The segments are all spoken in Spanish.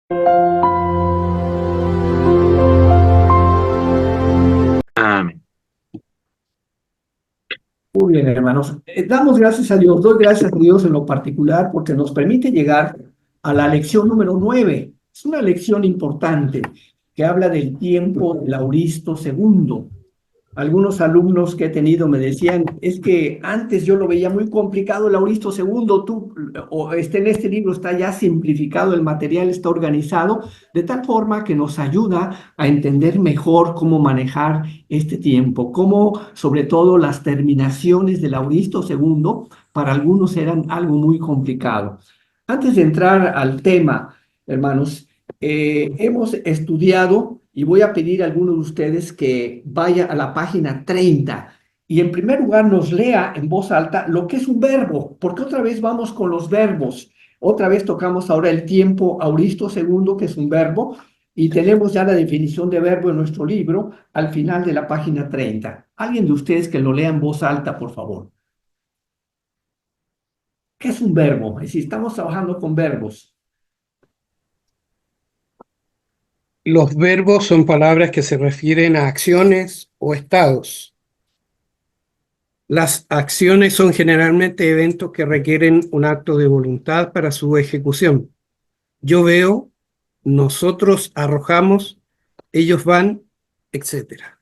Amén. Muy bien, hermanos. Damos gracias a Dios, doy gracias a Dios en lo particular porque nos permite llegar a la lección número 9. Es una lección importante que habla del tiempo de Lauristo II. Algunos alumnos que he tenido me decían, es que antes yo lo veía muy complicado, Lauristo II, en este libro está ya simplificado, el material está organizado, de tal forma que nos ayuda a entender mejor cómo manejar este tiempo, cómo sobre todo las terminaciones de Lauristo II para algunos eran algo muy complicado. Antes de entrar al tema, hermanos, hemos estudiado y voy a pedir a alguno de ustedes que vaya a la página 30 y en primer lugar nos lea en voz alta lo que es un verbo, porque otra vez vamos con los verbos. Otra vez tocamos ahora el tiempo auristo segundo, que es un verbo, y tenemos ya la definición de verbo en nuestro libro al final de la página 30. Alguien de ustedes que lo lea en voz alta, por favor. ¿Qué es un verbo? Es decir, estamos trabajando con verbos. Los verbos son palabras que se refieren a acciones o estados. Las acciones son generalmente eventos que requieren un acto de voluntad para su ejecución. Yo veo, nosotros arrojamos, ellos van, etcétera.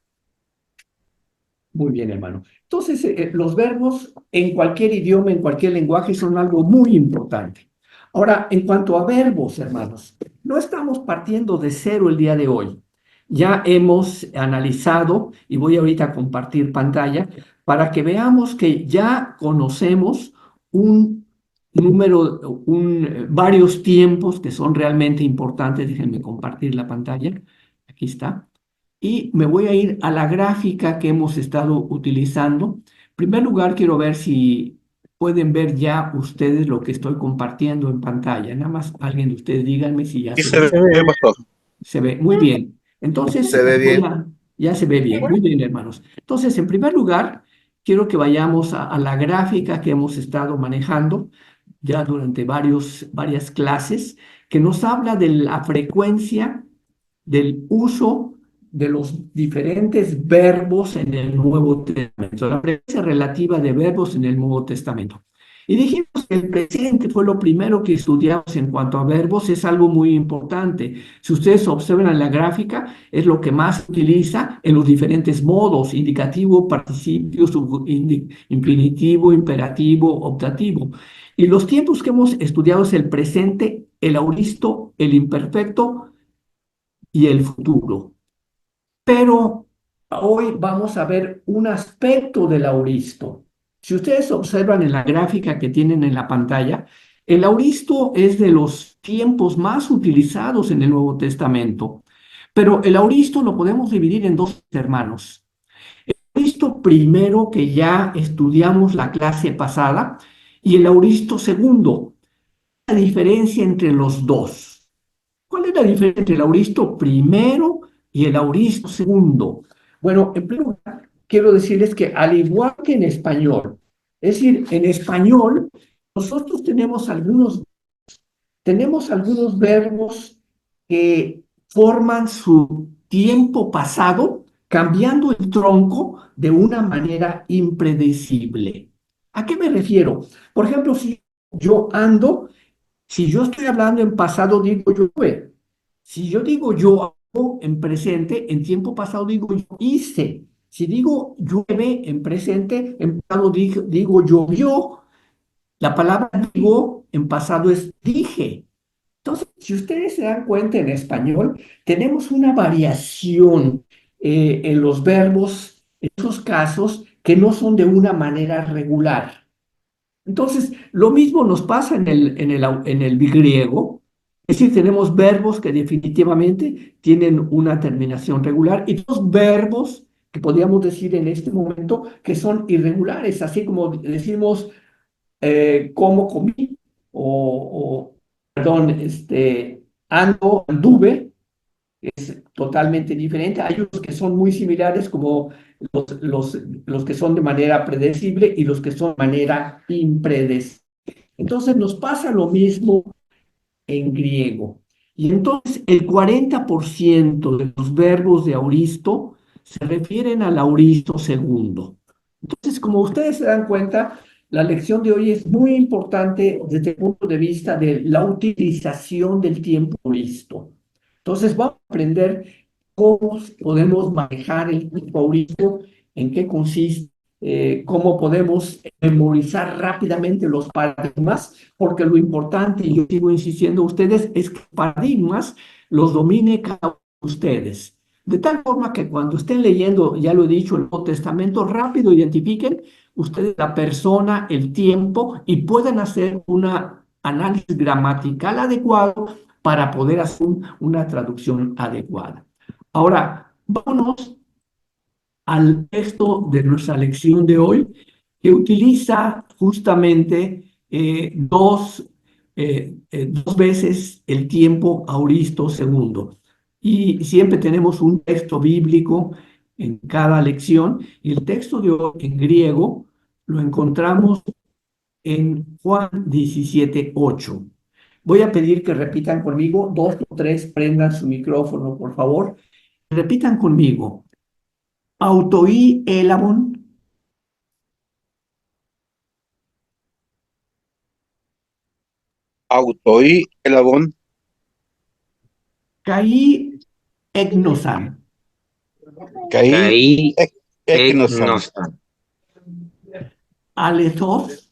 Muy bien, hermano. Entonces, los verbos en cualquier idioma, en cualquier lenguaje, son algo muy importante. Ahora, en cuanto a verbos, hermanos, no estamos partiendo de cero el día de hoy. Ya hemos analizado, y voy ahorita a compartir pantalla, para que veamos que ya conocemos un varios tiempos que son realmente importantes. Déjenme compartir la pantalla. Aquí está. Y me voy a ir a la gráfica que hemos estado utilizando. En primer lugar, quiero ver si pueden ver ya ustedes lo que estoy compartiendo en pantalla. Nada más alguien de ustedes díganme si ya Y se se ve. ve, pastor. Se ve muy bien. Entonces, Se ve bien. ya se ve bien. Muy bien, hermanos. Entonces, en primer lugar, quiero que vayamos a la gráfica que hemos estado manejando ya durante varias clases, que nos habla de la frecuencia del uso de los diferentes verbos en el Nuevo Testamento, la frecuencia relativa de verbos en el Nuevo Testamento. Y dijimos que el presente fue lo primero que estudiamos en cuanto a verbos, es algo muy importante. Si ustedes observan en la gráfica, es lo que más se utiliza en los diferentes modos, indicativo, participio, infinitivo, imperativo, optativo. Y los tiempos que hemos estudiado es el presente, el auristo, el imperfecto y el futuro. Pero hoy vamos a ver un aspecto del auristo. Si ustedes observan en la gráfica que tienen en la pantalla, el auristo es de los tiempos más utilizados en el Nuevo Testamento. Pero el auristo lo podemos dividir en dos hermanos. El auristo primero, que ya estudiamos la clase pasada, y el auristo segundo. La diferencia entre los dos. ¿Cuál es la diferencia entre el auristo primero y el auristo segundo? Bueno, en primer lugar, quiero decirles que al igual que en español, es decir, en español, nosotros tenemos algunos verbos que forman su tiempo pasado, cambiando el tronco de una manera impredecible. ¿A qué me refiero? Por ejemplo, si yo ando, si yo estoy hablando en pasado, digo yo fue. Si yo digo yo hago en presente, en tiempo pasado digo yo hice. Si digo llueve en presente, en pasado digo llovió. La palabra digo en pasado es dije. Entonces, si ustedes se dan cuenta en español, tenemos una variación en los verbos, en esos casos que no son de una manera regular. Entonces, lo mismo nos pasa en el griego, es decir, tenemos verbos que definitivamente tienen una terminación regular y dos verbos que podríamos decir en este momento que son irregulares, así como decimos como comí perdón, anduve, es totalmente diferente. Hay unos que son muy similares, como los que son de manera predecible y los que son de manera impredecible. Entonces nos pasa lo mismo en griego. Y entonces el 40% de los verbos de auristo se refieren al auristo segundo. Entonces, como ustedes se dan cuenta, la lección de hoy es muy importante desde el punto de vista de la utilización del tiempo auristo. Entonces, vamos a aprender cómo podemos manejar el tiempo auristo, en qué consiste, cómo podemos memorizar rápidamente los paradigmas, porque lo importante, y yo sigo insistiendo a ustedes, es que paradigmas los domine cada uno de ustedes. De tal forma que cuando estén leyendo, ya lo he dicho, el Nuevo Testamento, rápido identifiquen ustedes la persona, el tiempo y puedan hacer un análisis gramatical adecuado para poder hacer una traducción adecuada. Ahora, vámonos al texto de nuestra lección de hoy, que utiliza justamente dos veces el tiempo auristo segundo. Y siempre tenemos un texto bíblico en cada lección, y el texto de hoy en griego lo encontramos en Juan 17:8. Voy a pedir que repitan conmigo, dos o tres, prendan su micrófono, por favor. Repitan conmigo. Autoí elabon, Autoí elabón, caí egnosan, caí Caí eknosan, egnosan, alethos,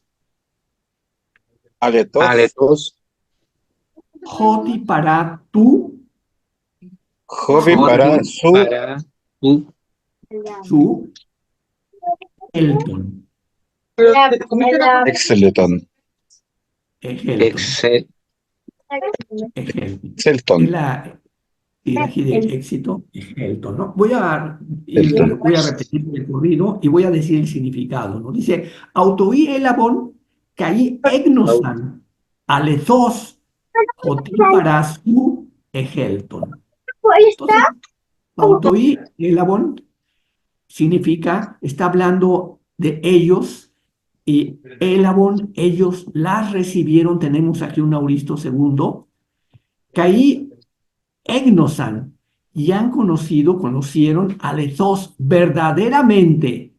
aletos, aletos, hoti para tú, hobby hoti para su para tu, su, elton, exeleton, egelton, excel, egelton. Es celton, la G de éxito, egelton, ¿no? Voy a celton. repetir el corrido y voy a decir el significado, ¿no? Dice, autoí elabon, caí au- egnosan, alethos, hoti para su, egelton. Entonces, autoí elabon significa, está hablando de ellos, y elabon, ellos las recibieron, tenemos aquí un auristo segundo, caí egnosan, y han conocieron a Lethos verdaderamente,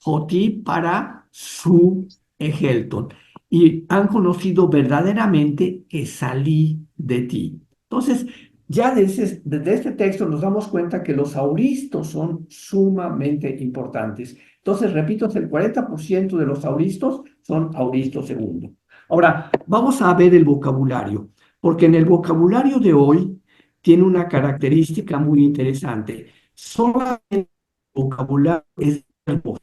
Joti para su egelton, y han conocido verdaderamente que salí de ti. Entonces, ya desde este texto nos damos cuenta que los auristos son sumamente importantes. Entonces, repito, el 40% de los auristos son auristos segundo. Ahora, vamos a ver el vocabulario, porque en el vocabulario de hoy tiene una característica muy interesante. Solamente el vocabulario es verbo.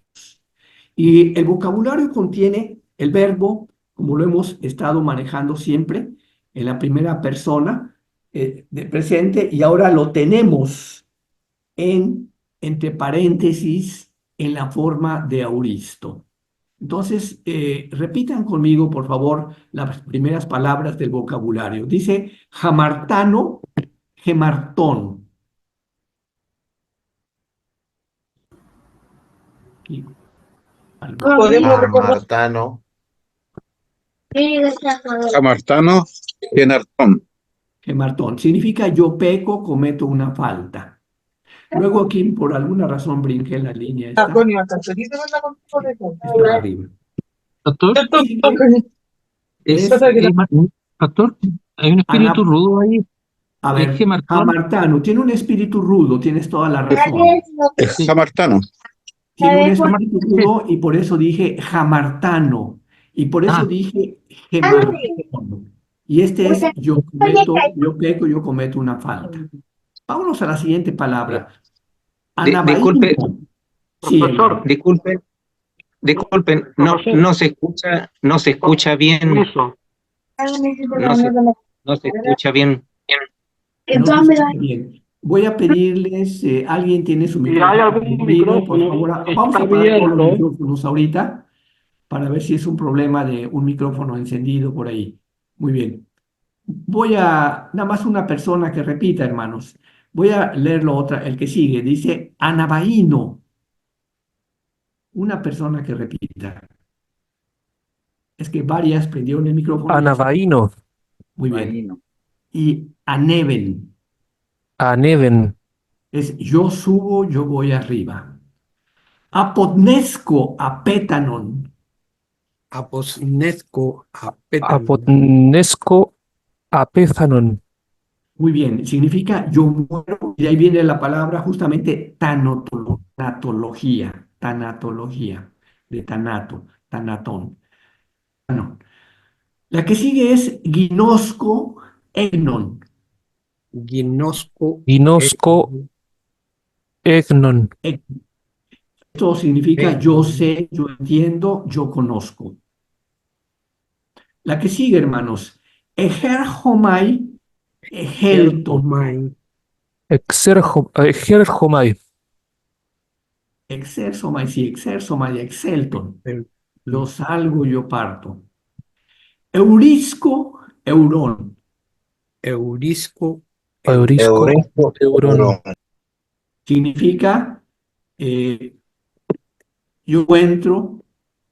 Y el vocabulario contiene el verbo, como lo hemos estado manejando siempre, en la primera persona de presente, y ahora lo tenemos entre paréntesis en la forma de auristo. Entonces, repitan conmigo, por favor, las primeras palabras del vocabulario. Dice jamartano, gemartón. Y Martano, Amartano, Genartón, gemartón. Significa yo peco, cometo una falta. Luego aquí, por alguna razón, brinqué la línea esta. Está arriba. Doctor, Sigue, es doctor, hay un espíritu Ana, rudo ahí. a Es que ver, Martón, Jamartano, tiene un espíritu rudo, tienes toda la razón. sí, Jamartano, Tiene un Jamar- espíritu sí. rudo y por eso dije jamartano. Y por eso Ah, dije gemartón. Y este es yo peco, yo cometo una falta. Vámonos a la siguiente eh, palabra. disculpe, Anabaíno. Sí, profesor, hermano. disculpen, profesor, no se escucha bien, eso. no se escucha bien. No se escucha bien. Voy a pedirles, alguien tiene su Si hay micrófono algún encendido, por micrófono favor, que vamos está a apagar todos los abierto, micrófonos ahorita para ver si es un problema de un micrófono encendido por ahí. Muy bien. Nada más una persona que repita, hermanos. Voy a leerlo otra, el que sigue. Dice anabaíno. Una persona que repita. Es que varias prendieron el micrófono y no se... Anabaíno, Muy bien. y aneven. Aneven. Es yo subo, yo voy arriba. Apodnesco, apétanon. Aposnesco, apétanon. Apotnesco apézanon. Muy bien, significa yo muero, y de ahí viene la palabra justamente tanatología, tanatología, de tanato, tanatón. Bueno, la que sigue es ginosco, egnon. Ginosco, Ginosco egnon. Esto significa yo egnon. sé, yo entiendo, yo conozco. La que sigue, hermanos, ejerjomai, egelton. Ergomai, Exerjomai. Exersomai, sí, exersomai, exelton. el- Yo salgo, yo parto. Eurisco, eurón. Eurisco, Eurisco Euresto, euron. Eurón. Significa yo entro,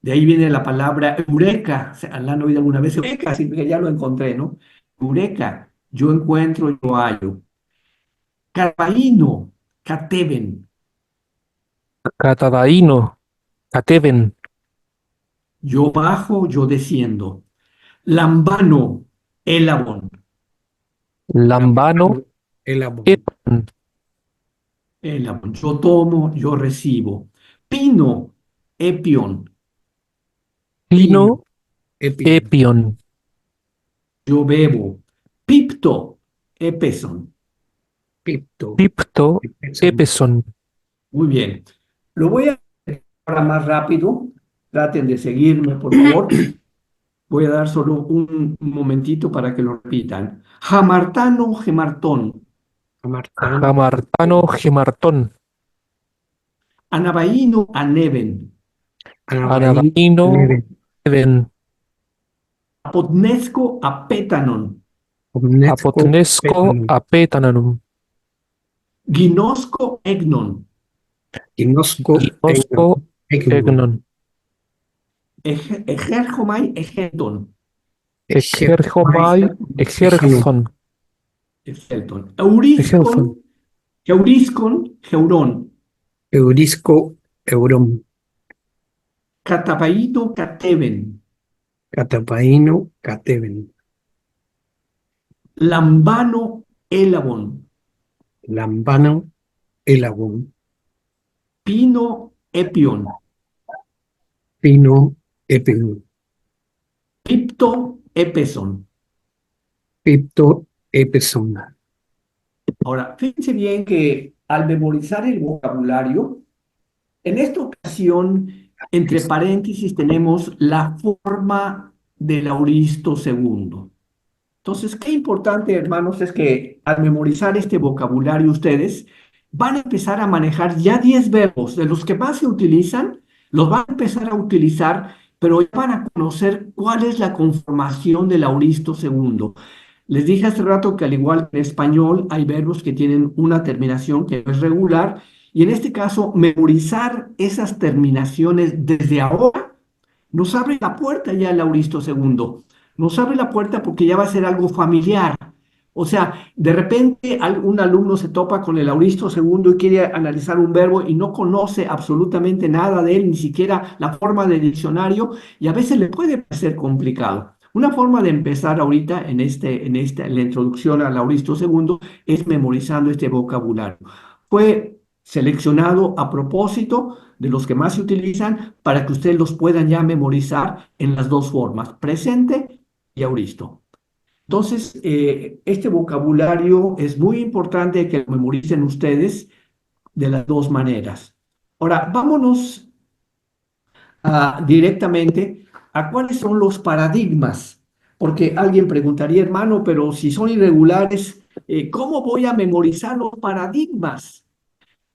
de ahí viene la palabra eureka. ¿La han oído alguna vez? Eureka, significa ya lo encontré, ¿no? Eureka, yo encuentro, yo hallo. Carbaíno, cateven, Catadaíno. Cateven. yo bajo, yo desciendo. Lambano, elabón, Lambano elabón, epan. elabón, yo tomo, yo recibo. Pino, epion, Pino epion, epion. yo bebo. Pipto, epeson. pipto, Pipto epezón. epeson. Muy bien. Lo voy a hacer ahora más rápido. Traten de seguirme, por favor. Voy a dar solo un momentito para que lo repitan. Jamartano, gemartón. Amartán, Jamartano gemartón. Anabaíno, aneven. Anabaín, Anadaíno neve, even. Apodnesco, apétanon. omnesco, Apotnesco pétanon, apétananum. Ginosco, egnon. ginosco, Ginosco egnon, egnon. Ejerjomai, egeton. Exerjomai exerjon. Excelton. Euriscon, euriscon, geurón. Eurisco, eurón, Catabaíno, cateven. catapaíno, cateven, Lambano, elabón. lambano, elabón, Pino, epion. pino, epion, Pipto, epeson. pipto, epezón. Ahora, fíjense bien que al memorizar el vocabulario, en esta ocasión, entre paréntesis, tenemos la forma del auristo segundo. Entonces, qué importante, hermanos, es que al memorizar este vocabulario ustedes van a empezar a manejar ya 10 verbos de los que más se utilizan, los van a empezar a utilizar, pero ya van a conocer cuál es la conformación del auristo segundo. Les dije hace rato que al igual que en español hay verbos que tienen una terminación que es regular y en este caso memorizar esas terminaciones desde ahora nos abre la puerta ya el auristo segundo. Nos abre la puerta porque ya va a ser algo familiar. O sea, de repente un alumno se topa con el auristo segundo y quiere analizar un verbo y no conoce absolutamente nada de él, ni siquiera la forma del diccionario, y a veces le puede parecer complicado. Una forma de empezar ahorita en la introducción al auristo segundo es memorizando este vocabulario. Fue seleccionado a propósito de los que más se utilizan para que ustedes los puedan ya memorizar en las dos formas, presente y auristo. Entonces, este vocabulario es muy importante que lo memoricen ustedes de las dos maneras. Ahora, vámonos directamente a cuáles son los paradigmas, porque alguien preguntaría, hermano, pero si son irregulares, ¿cómo voy a memorizar los paradigmas?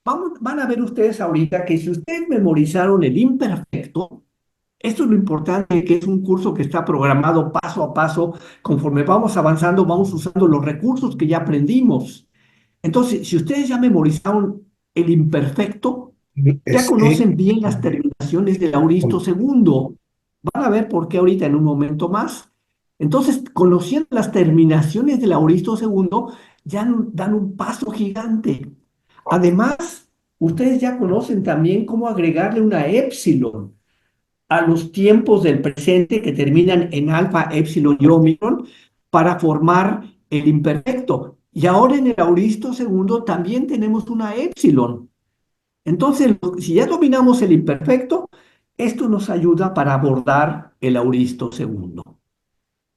Van a ver ustedes ahorita que si ustedes memorizaron el imperfecto, esto es lo importante, que es un curso que está programado paso a paso. Conforme vamos avanzando, vamos usando los recursos que ya aprendimos. Entonces, si ustedes ya memorizaron el imperfecto, ya conocen bien las terminaciones del auristo segundo. Van a ver por qué ahorita en un momento más. Entonces, conociendo las terminaciones del auristo segundo, ya dan un paso gigante. Además, ustedes ya conocen también cómo agregarle una épsilon a los tiempos del presente que terminan en alfa, épsilon y ómicron para formar el imperfecto. Y ahora en el auristo segundo también tenemos una épsilon. Entonces, si ya dominamos el imperfecto, esto nos ayuda para abordar el auristo segundo.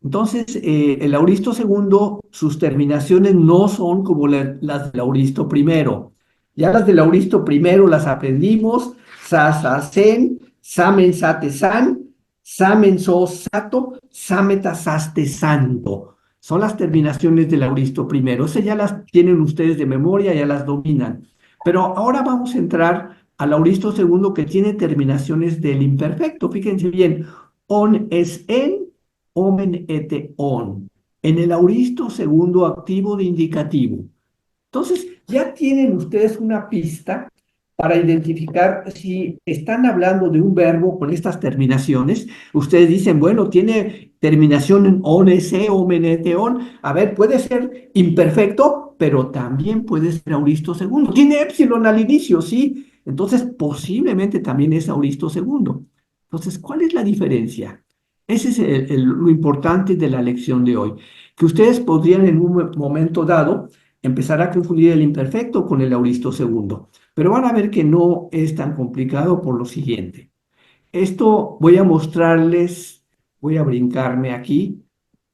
Entonces, el auristo segundo, sus terminaciones no son como las del auristo primero. Ya las del auristo primero las aprendimos: sa, sa, sen, samen, sate, san, samen, so, sato, sameta, saste, santo. Son las terminaciones del auristo primero. Esas ya las tienen ustedes de memoria, ya las dominan. Pero ahora vamos a entrar al auristo segundo, que tiene terminaciones del imperfecto. Fíjense bien: on es en, omen ete on, en el auristo segundo activo de indicativo. Entonces, ya tienen ustedes una pista para identificar si están hablando de un verbo con estas terminaciones. Ustedes dicen, bueno, tiene terminación en on, ese, omen, ete, on. A ver, puede ser imperfecto, pero también puede ser auristo segundo. Tiene épsilon al inicio, ¿sí? Entonces, posiblemente también es auristo segundo. Entonces, ¿cuál es la diferencia? Ese es lo importante de la lección de hoy, que ustedes podrían en un momento dado empezar a confundir el imperfecto con el auristo segundo, pero van a ver que no es tan complicado por lo siguiente. Esto voy a mostrarles, voy a brincarme aquí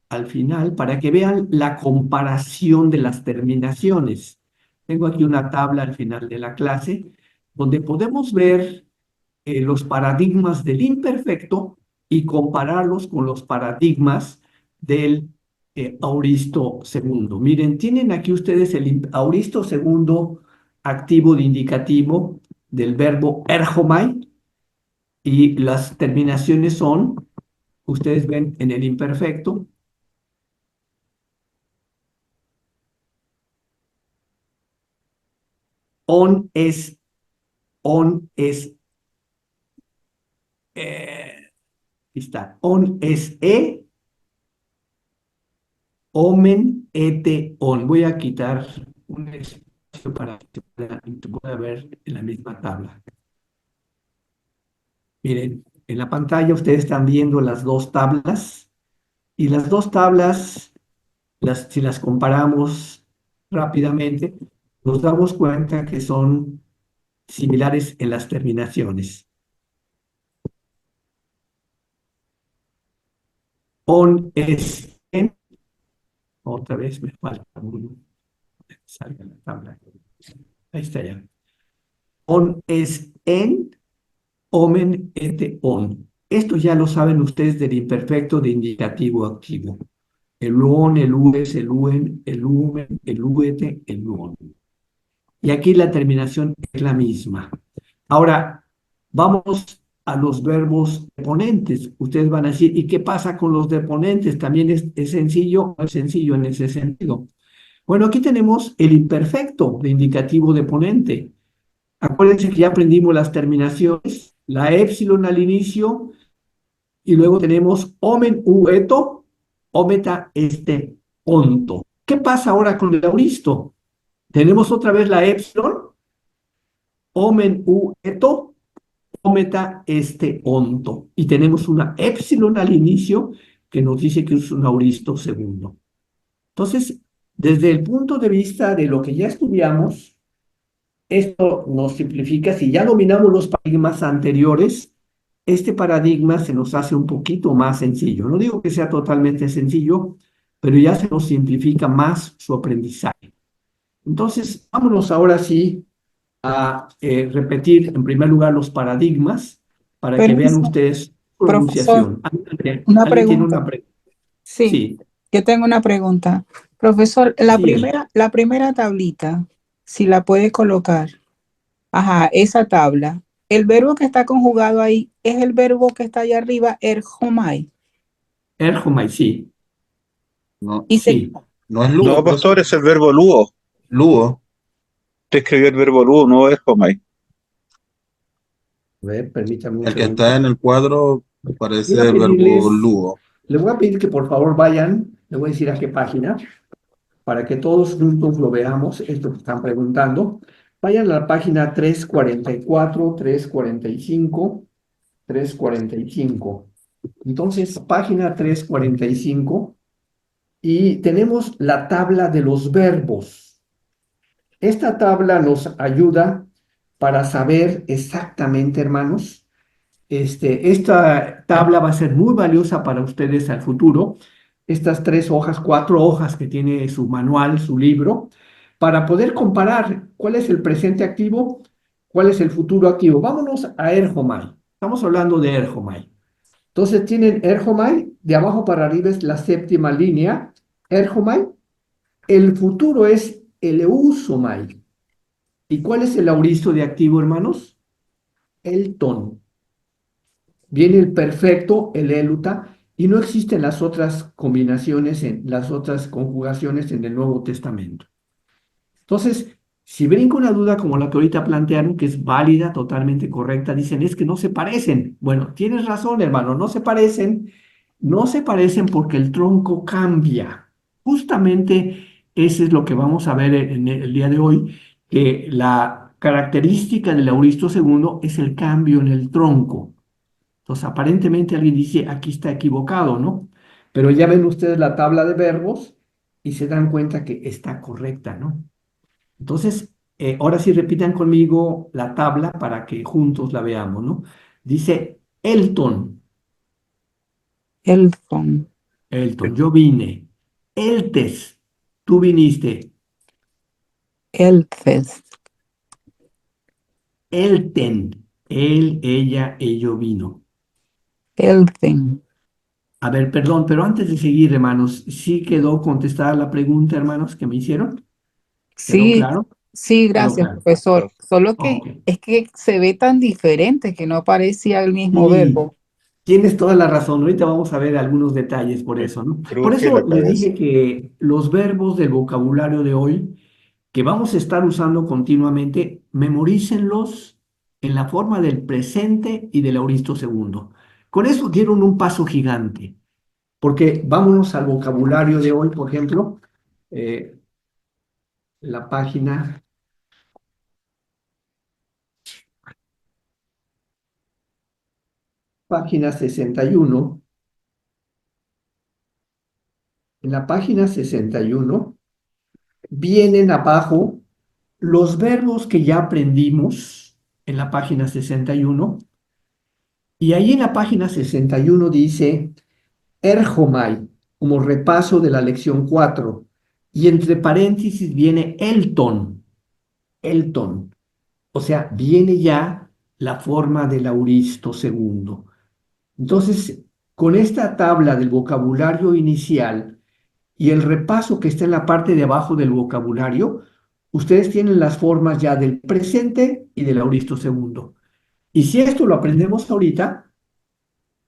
al final para que vean la comparación de las terminaciones. Tengo aquí una tabla al final de la clase donde podemos ver los paradigmas del imperfecto y compararlos con los paradigmas del auristo segundo. Miren, tienen aquí ustedes el auristo segundo activo de indicativo del verbo erhomai, y las terminaciones son, ustedes ven en el imperfecto, on es, aquí está, on es omen, ete, on. Voy a quitar un espacio para que pueda ver en la misma tabla. Miren, en la pantalla ustedes están viendo las dos tablas, y las dos tablas, si las comparamos rápidamente, nos damos cuenta que son similares en las terminaciones. On es en, otra vez me falta salga la tabla. Ahí está ya. On es en, omen, ete, on. Esto ya lo saben ustedes del imperfecto de indicativo activo. El on, el ues, el uen, el umen, el uete, el on. Y aquí la terminación es la misma. Ahora, vamos a los verbos deponentes. Ustedes van a decir, ¿y qué pasa con los deponentes? ¿También es sencillo o es sencillo en ese sentido? Bueno, aquí tenemos el imperfecto de indicativo deponente. Acuérdense que ya aprendimos las terminaciones, la épsilon al inicio, y luego tenemos omen ueto, ometa este onto. ¿Qué pasa ahora con el auristo? Tenemos otra vez la épsilon, omen ueto, ometa este onto. Y tenemos una épsilon al inicio que nos dice que es un auristo segundo. Entonces, desde el punto de vista de lo que ya estudiamos, esto nos simplifica. Si ya dominamos los paradigmas anteriores, este paradigma se nos hace un poquito más sencillo. No digo que sea totalmente sencillo, pero ya se nos simplifica más su aprendizaje. Entonces, vámonos ahora sí a repetir en primer lugar los paradigmas para que vean Permiso, ustedes su profesor, pronunciación. ¿Alguien una tiene pregunta. una pregunta? Sí, Sí, yo tengo una pregunta. Profesor, sí. la primera tablita, si la puede colocar. Ajá, esa tabla. El verbo que está conjugado ahí es el verbo que está allá arriba, erhomai. Erjomai, sí. No, Y se, Sí. no es No, lugo, pastor, es el verbo luo. lugo. Te escribió el verbo luo, no es homai. A ver, permítame un El que segundo. está en el cuadro Voy parece a el verbo pedirles lugo. le voy a pedir que por favor vayan, le voy a decir a qué página, para que todos juntos lo veamos, esto que están preguntando. Vayan a la página 344, 345, 345. Entonces, página 345, y tenemos la tabla de los verbos. Esta tabla nos ayuda para saber exactamente, hermanos. Esta tabla va a ser muy valiosa para ustedes al futuro. Estas 3 hojas, 4 hojas que tiene su manual, su libro, para poder comparar cuál es el presente activo, cuál es el futuro activo. Vámonos a Erjomai. Estamos hablando de Erjomai. Entonces tienen Erjomai, de abajo para arriba es la 7ª línea. Erjomai. El futuro es el Eusomai. ¿Y cuál es el auristo de activo, hermanos? El ton. Viene el perfecto, el éluta, y no existen las otras combinaciones, las otras conjugaciones en el Nuevo Testamento. Entonces, si brinca una duda como la que ahorita plantearon, que es válida, totalmente correcta, dicen, es que no se parecen. Bueno, tienes razón, hermano, no se parecen porque el tronco cambia. Justamente eso es lo que vamos a ver en el día de hoy, que la característica del auristo segundo es el cambio en el tronco. Entonces, aparentemente alguien dice, aquí está equivocado, ¿no? Pero ya ven ustedes la tabla de verbos y se dan cuenta que está correcta, ¿no? Entonces, ahora sí repitan conmigo la tabla para que juntos la veamos, ¿no? Dice Elton, Elton, yo vine. Eltes, tú viniste. Elfes, Elten, él, ella, ello vino. Elten. A ver, perdón, pero antes de seguir, hermanos, ¿sí quedó contestada la pregunta, hermanos, que me hicieron? ¿Quedó Sí, claro? sí, Quedó gracias, claro. profesor. Solo Ok. que es que se ve tan diferente que no parecía el mismo Sí, verbo. tienes toda la razón. Ahorita vamos a ver algunos detalles por eso, ¿no? Por Cruz que eso la les cabeza. dije que los verbos del vocabulario de hoy, que vamos a estar usando continuamente, memorícenlos en la forma del presente y del auristo segundo. Con eso dieron un paso gigante, porque vámonos al vocabulario de hoy, por ejemplo, eh, la página 61. En la página 61 vienen abajo los verbos que ya aprendimos en la página 61, y ahí en la página 61 dice Erjomai, como repaso de la lección 4, y entre paréntesis viene Elton, o sea, viene ya la forma del auristo segundo. Entonces, con esta tabla del vocabulario inicial y el repaso que está en la parte de abajo del vocabulario, ustedes tienen las formas ya del presente y del auristo segundo. Y si esto lo aprendemos ahorita,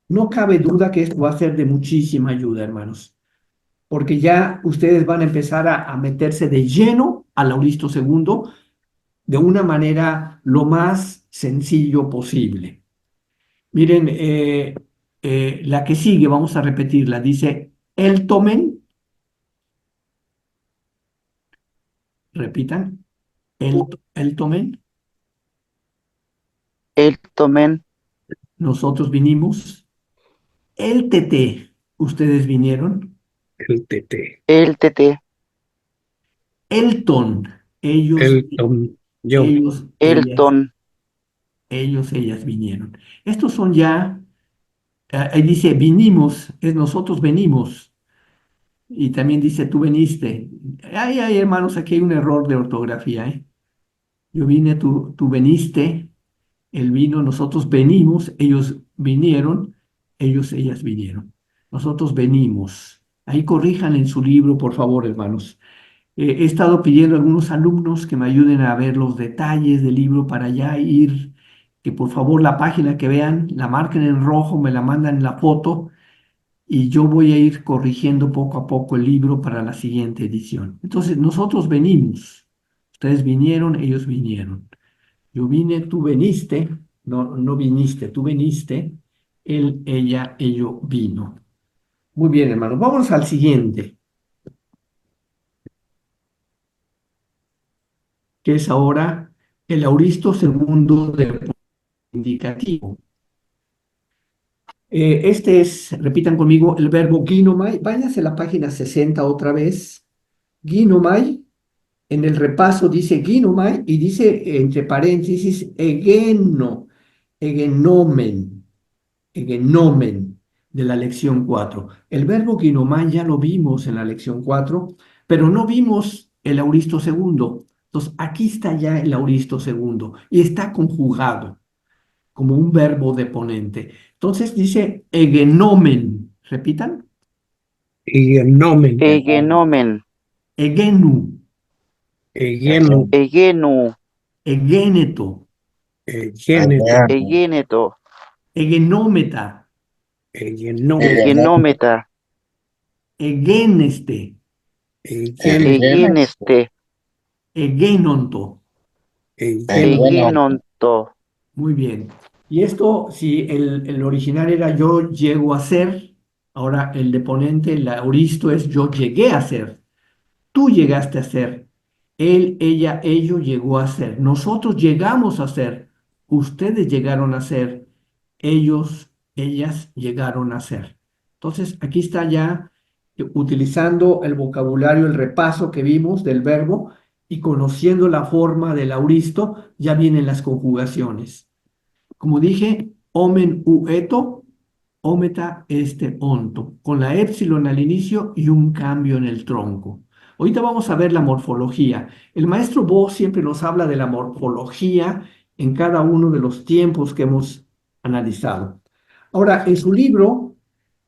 no cabe duda que esto va a ser de muchísima ayuda, hermanos, porque ya ustedes van a empezar a meterse de lleno al auristo segundo de una manera lo más sencillo posible. Miren, la que sigue, vamos a repetirla, dice el tomen, repitan, el tomen, El tomen, nosotros vinimos, el TT, ustedes vinieron, El TT, el TT, el ton, ellos, el Tom, yo. ellos, el ellas, ton, ellas vinieron. Estos son ya, ahí dice vinimos, es nosotros venimos, y también dice tú veniste. Ay, hermanos, aquí hay un error de ortografía, ¿eh? Yo vine, tú veniste, él vino, nosotros venimos, ellos vinieron, ellas vinieron. Nosotros venimos. Ahí corrijan en su libro, por favor, hermanos. He estado pidiendo a algunos alumnos que me ayuden a ver los detalles del libro para ya ir, que por favor la página que vean, la marquen en rojo, me la mandan en la foto y yo voy a ir corrigiendo poco a poco el libro para la siguiente edición. Entonces, nosotros venimos. Ustedes vinieron, ellos vinieron. Yo vine, tú viniste, no viniste, tú viniste, él, ella, ello vino. Muy bien, hermanos. Vamos al siguiente, que es ahora el auristo segundo del indicativo. Este es, repitan conmigo, el verbo ginomai. Váyanse a la página 60 otra vez. Ginomai. En el repaso dice ginomai y dice entre paréntesis egeno, egenomen, egenomen de la lección 4. El verbo ginomai ya lo vimos en la lección 4, pero no vimos el auristo segundo. Entonces, aquí está ya el auristo segundo y está conjugado como un verbo deponente. Entonces dice egenomen. Repitan. Egenomen, Egenomen, Egenu, egenu, egenu, egeneto, egeneto, egeneto, egenometa, egenome, egenometa, egeneste, egene, egeneste, egenonto. egeno, egenonto. Muy bien. Y esto, si el original era yo llego a ser, ahora el deponente, el auristo es yo llegué a ser. Tú llegaste a ser. Él, ella, ello llegó a ser. Nosotros llegamos a ser. Ustedes llegaron a ser. Ellos, ellas llegaron a ser. Entonces, aquí está ya utilizando el vocabulario, el repaso que vimos del verbo y conociendo la forma del auristo, ya vienen las conjugaciones. Como dije, omen u eto, ómeta este onto, con la épsilon al inicio y un cambio en el tronco. Ahorita vamos a ver la morfología. El maestro Bo siempre nos habla de la morfología en cada uno de los tiempos que hemos analizado. Ahora, en su libro,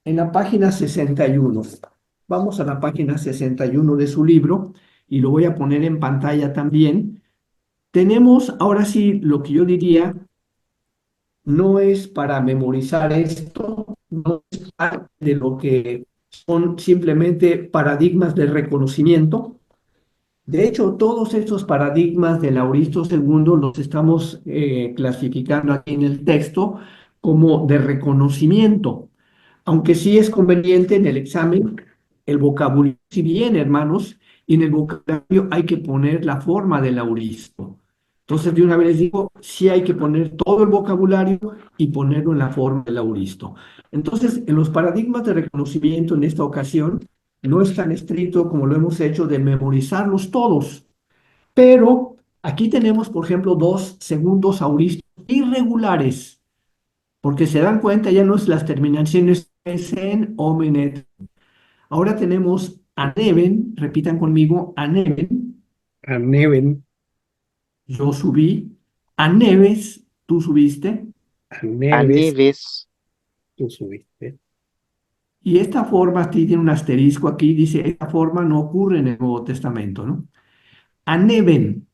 en la página 61, vamos a la página 61 de su libro y lo voy a poner en pantalla también. Tenemos ahora sí lo que yo diría no es para memorizar esto, no es parte de lo que son simplemente paradigmas de reconocimiento. De hecho, todos estos paradigmas del auristo segundo los estamos clasificando aquí en el texto como de reconocimiento, aunque sí es conveniente en el examen el vocabulario, si bien, hermanos, y en el vocabulario hay que poner la forma del auristo. Entonces, de una vez les digo, sí hay que poner todo el vocabulario y ponerlo en la forma del auristo. Entonces, en los paradigmas de reconocimiento en esta ocasión, no es tan estricto como lo hemos hecho de memorizarlos todos, pero aquí tenemos, por ejemplo, dos segundos auristos irregulares, porque se dan cuenta, ya no es las terminaciones en omenet. Ahora tenemos aneven, repitan conmigo, aneven, aneven, yo subí, aneves, tú subiste, aneves, Aneves, tú subiste. y esta forma tiene un asterisco aquí, dice, esta forma no ocurre en el Nuevo Testamento, ¿no? Aneven,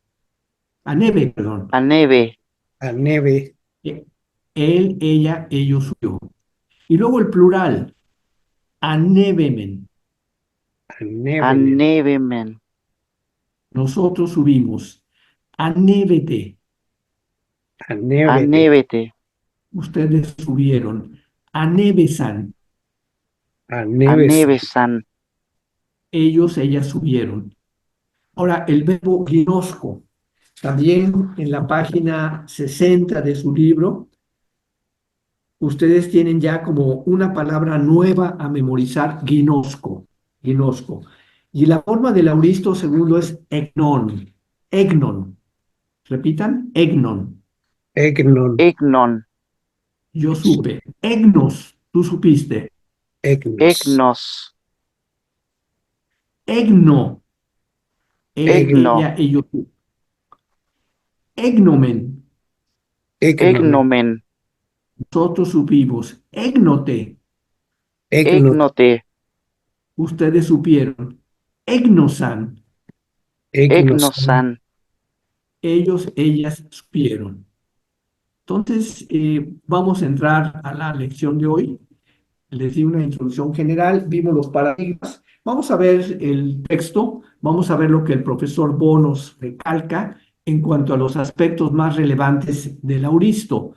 aneve, perdón. aneve, Aneve, Él, ella, ellos, subió. Y luego el plural, anevemen. anevene, anevemen, Nosotros subimos. Anévete. anevete, anévete, Ustedes subieron. Anévesan. aneves, anévesan, Ellos, ellas subieron. Ahora, el verbo ginosco. También en la página 60 de su libro, ustedes tienen ya como una palabra nueva a memorizar, ginosco. Ginosco. Y la forma del auristo segundo es egnon. Egnon. Repitan, egnon. egnon, egnon, Yo supe. Egnos, tú supiste. egnos, egnos, Egno, él, egno, ella, ellos. Egnomen, egnomen, egnomen, nosotros supimos. Egnote, egno, egnote, ustedes supieron. Egnosan, egnos, egnosan. ellos, ellas supieron. Entonces, vamos a entrar a la lección de hoy. Les di una introducción general, vimos los paradigmas. Vamos a ver el texto, vamos a ver lo que el profesor Bo nos recalca en cuanto a los aspectos más relevantes del auristo.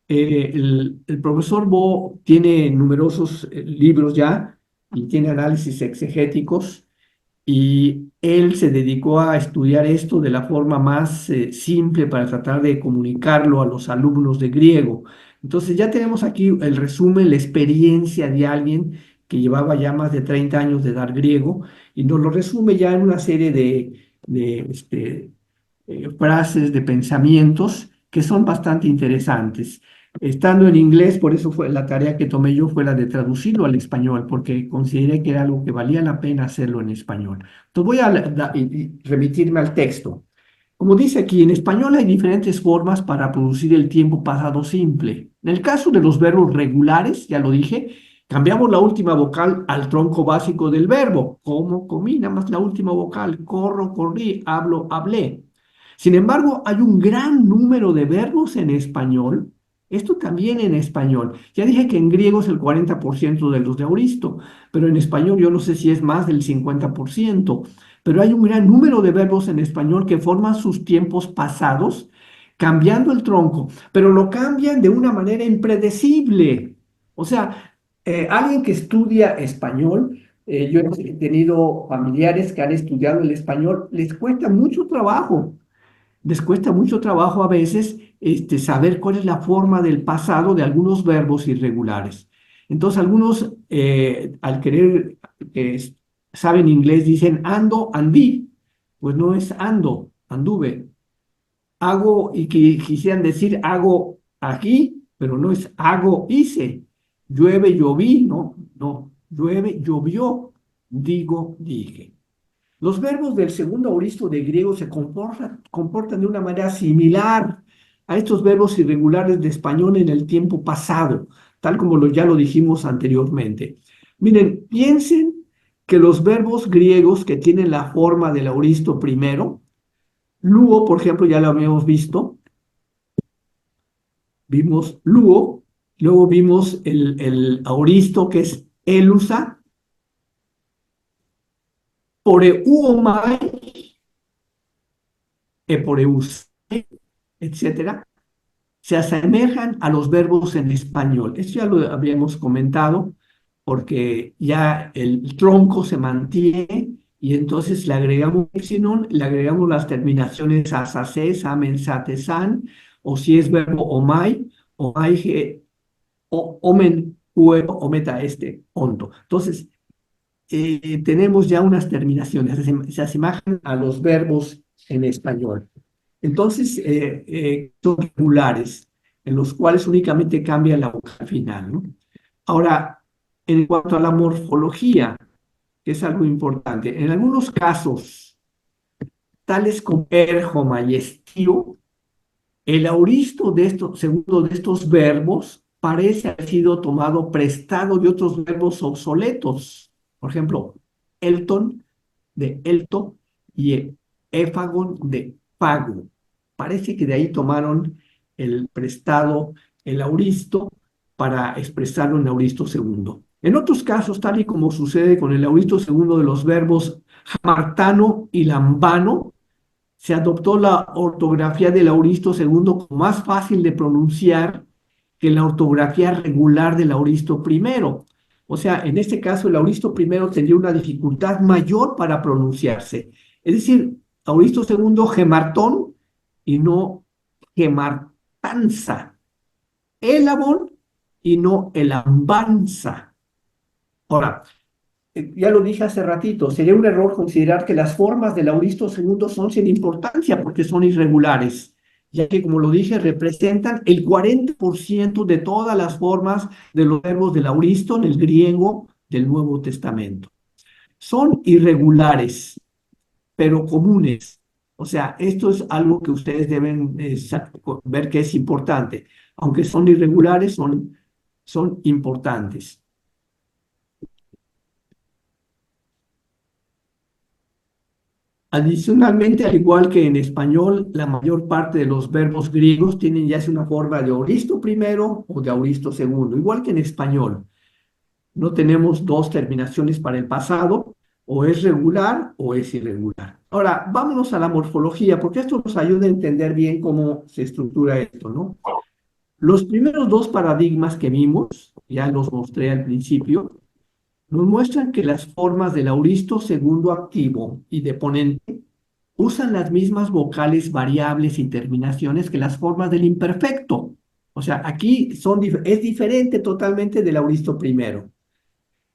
El profesor Bo tiene numerosos libros ya y tiene análisis exegéticos, y él se dedicó a estudiar esto de la forma más simple para tratar de comunicarlo a los alumnos de griego. Entonces ya tenemos aquí el resumen, la experiencia de alguien que llevaba ya más de 30 años de dar griego y nos lo resume ya en una serie de frases, de pensamientos que son bastante interesantes. Estando en inglés, por eso fue la tarea que tomé yo, fue la de traducirlo al español, porque consideré que era algo que valía la pena hacerlo en español. Entonces voy a remitirme al texto. Como dice aquí, en español hay diferentes formas para producir el tiempo pasado simple. En el caso de los verbos regulares, ya lo dije, cambiamos la última vocal al tronco básico del verbo. Como, comí, nada más la última vocal. Corro, corrí, hablo, hablé. Sin embargo, hay un gran número de verbos en español. Esto también en español. Ya dije que en griego es el 40% de los de auristo, pero en español yo no sé si es más del 50%. Pero hay un gran número de verbos en español que forman sus tiempos pasados cambiando el tronco, pero lo cambian de una manera impredecible. O sea, alguien que estudia español, yo he tenido familiares que han estudiado el español, les cuesta mucho trabajo. Les cuesta mucho trabajo a veces saber cuál es la forma del pasado de algunos verbos irregulares. Entonces, algunos, al querer que saben inglés, dicen ando, andí. Pues no es ando, anduve. Hago, y que quisieran decir hago aquí, pero no es hago, hice. Llueve, lloví, no, no. Llueve, llovió, digo, dije. Los verbos del segundo auristo de griego se comportan de una manera similar a estos verbos irregulares de español en el tiempo pasado, tal como ya lo dijimos anteriormente. Miren, piensen que los verbos griegos que tienen la forma del auristo primero, luo, por ejemplo, ya lo habíamos visto, vimos luo, luego vimos el auristo que es elusa, poreuomai, eporeus, etcétera, se asemejan a los verbos en español. Esto ya lo habíamos comentado, porque ya el tronco se mantiene y entonces le agregamos epsilon, le agregamos las terminaciones asase, samen, sate, san, o si es verbo omai, omai, omen, huevo, ometa, hondo. Entonces, tenemos ya unas terminaciones, se asemejan a los verbos en español. Entonces, son regulares, en los cuales únicamente cambia la vocal final, ¿no? Ahora, en cuanto a la morfología, que es algo importante, en algunos casos, tales como erjoma y estío, el auristo segundo de estos verbos parece haber sido tomado prestado de otros verbos obsoletos. Por ejemplo, elton de elto y éfagon de pago. Parece que de ahí tomaron el prestado, el auristo, para expresarlo en auristo segundo. En otros casos, tal y como sucede con el auristo segundo de los verbos jamartano y lambano, se adoptó la ortografía del auristo segundo como más fácil de pronunciar que la ortografía regular del auristo primero. O sea, en este caso el auristo primero tendría una dificultad mayor para pronunciarse. Es decir, auristo segundo gemartón y no gemartanza. Elabón y no elambanza. Ahora, ya lo dije hace ratito, sería un error considerar que las formas del auristo segundo son sin importancia porque son irregulares, ya que, como lo dije, representan el 40% de todas las formas de los verbos del auristo en el griego del Nuevo Testamento. Son irregulares, pero comunes. O sea, esto es algo que ustedes deben ver que es importante. Aunque son irregulares, son importantes. Adicionalmente, al igual que en español, la mayor parte de los verbos griegos tienen ya sea una forma de auristo primero o de auristo segundo, igual que en español. No tenemos dos terminaciones para el pasado, o es regular o es irregular. Ahora, vámonos a la morfología, porque esto nos ayuda a entender bien cómo se estructura esto, ¿no? Los primeros dos paradigmas que vimos, ya los mostré al principio, nos muestran que las formas del auristo segundo activo y deponente usan las mismas vocales, variables y terminaciones que las formas del imperfecto. O sea, aquí es diferente totalmente del auristo primero.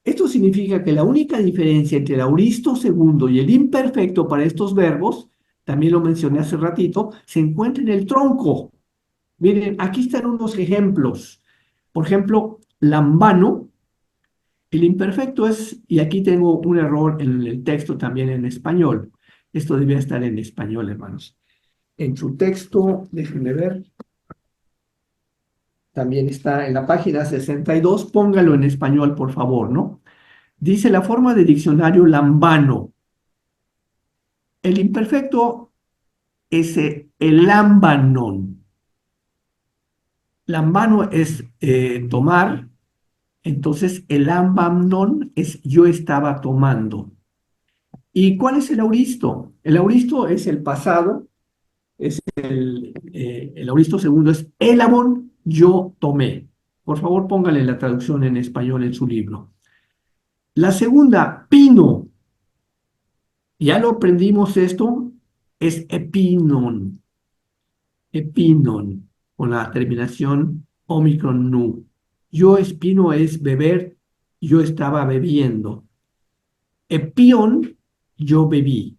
Esto significa que la única diferencia entre el auristo segundo y el imperfecto para estos verbos, también lo mencioné hace ratito, se encuentra en el tronco. Miren, aquí están unos ejemplos. Por ejemplo, lambano, el imperfecto es, y aquí tengo un error en el texto también en español. Esto debía estar en español, hermanos. En su texto, déjenme ver, también está en la página 62, póngalo en español, por favor, ¿no? Dice la forma de diccionario lambano. El imperfecto es el lambanon. Lambano es tomar, entonces el lambanon es yo estaba tomando. ¿Y cuál es el auristo? El auristo es el pasado, es el auristo segundo es elamon, yo tomé. Por favor, póngale la traducción en español en su libro. La segunda, pino. Ya lo aprendimos esto, es epinon. Epinon, con la terminación omicron nu. Yo espino es beber, yo estaba bebiendo. Epion, yo bebí.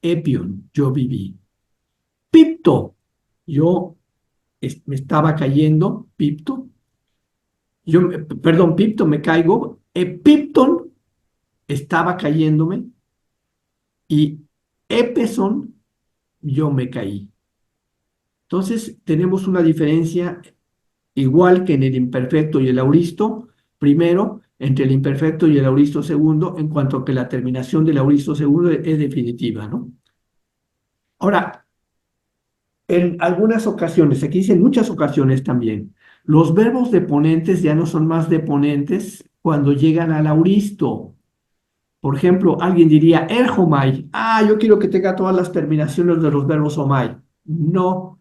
Epion, yo viví. Pipto, yo me estaba cayendo, pipto. Perdón, pipto, me caigo. Epipton, estaba cayéndome. Y epeson, yo me caí. Entonces, tenemos una diferencia igual que en el imperfecto y el auristo, primero, entre el imperfecto y el auristo segundo, en cuanto a que la terminación del auristo segundo es definitiva, ¿no? Ahora, en algunas ocasiones, aquí dice en muchas ocasiones también, los verbos deponentes ya no son más deponentes cuando llegan al auristo. Por ejemplo, alguien diría erhomai. Yo quiero que tenga todas las terminaciones de los verbos omai. No.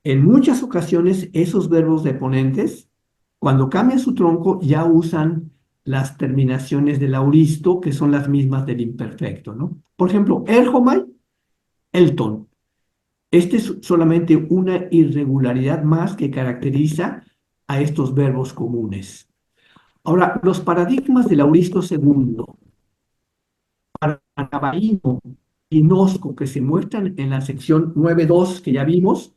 En muchas ocasiones, esos verbos deponentes, cuando cambian su tronco, ya usan las terminaciones del auristo, que son las mismas del imperfecto, ¿no? Por ejemplo, erhomai, elton. Este es solamente una irregularidad más que caracteriza a estos verbos comunes. Ahora, los paradigmas del auristo segundo, Anabaíno y Nosco, que se muestran en la sección 9.2 que ya vimos,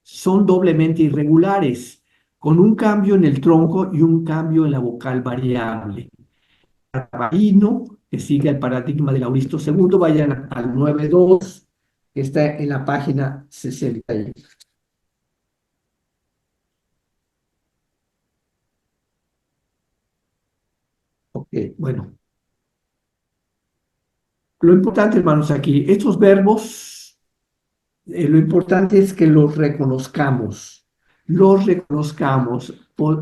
son doblemente irregulares, con un cambio en el tronco y un cambio en la vocal variable. Anabaíno, que sigue el paradigma del auristo segundo, vayan al 9.2, que está en la página 61. Ok, bueno. Lo importante, hermanos, aquí, estos verbos, lo importante es que los reconozcamos,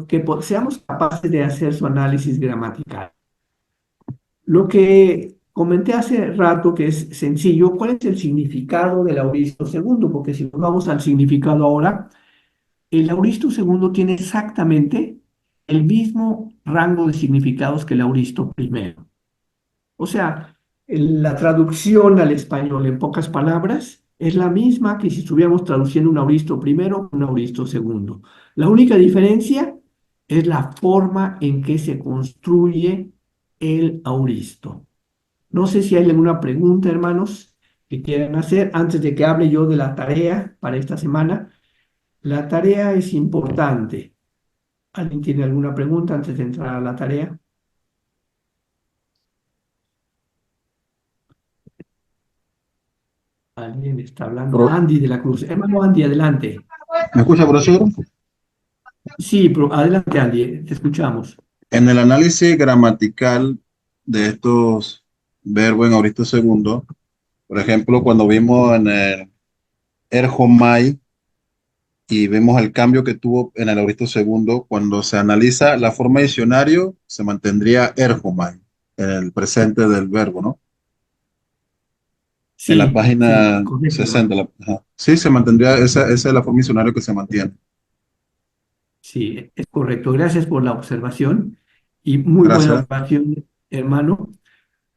que seamos capaces de hacer su análisis gramatical. Lo que comenté hace rato, que es sencillo, ¿cuál es el significado del auristo segundo? Porque si nos vamos al significado ahora, el auristo segundo tiene exactamente el mismo rango de significados que el auristo primero. O sea, la traducción al español, en pocas palabras, es la misma que si estuviéramos traduciendo un auristo primero o un auristo segundo. La única diferencia es la forma en que se construye el auristo. No sé si hay alguna pregunta, hermanos, que quieran hacer antes de que hable yo de la tarea para esta semana. La tarea es importante. ¿Alguien tiene alguna pregunta antes de entrar a la tarea? Alguien está hablando. Andy de la Cruz. Hermano Andy, adelante. ¿Me escucha, profesor? Sí, adelante, Andy, te escuchamos. En el análisis gramatical de estos verbos en auristo segundo, por ejemplo, cuando vimos en el erhomai y vemos el cambio que tuvo en el auristo segundo, cuando se analiza la forma de diccionario, se mantendría erhomai en el presente del verbo, ¿no? Sí, en la página sí, correcto, 60. Sí, se mantendría, esa es la forma de diccionario que se mantiene. Sí, es correcto. Gracias por la observación. Y muy buena Gracias. observación, hermano.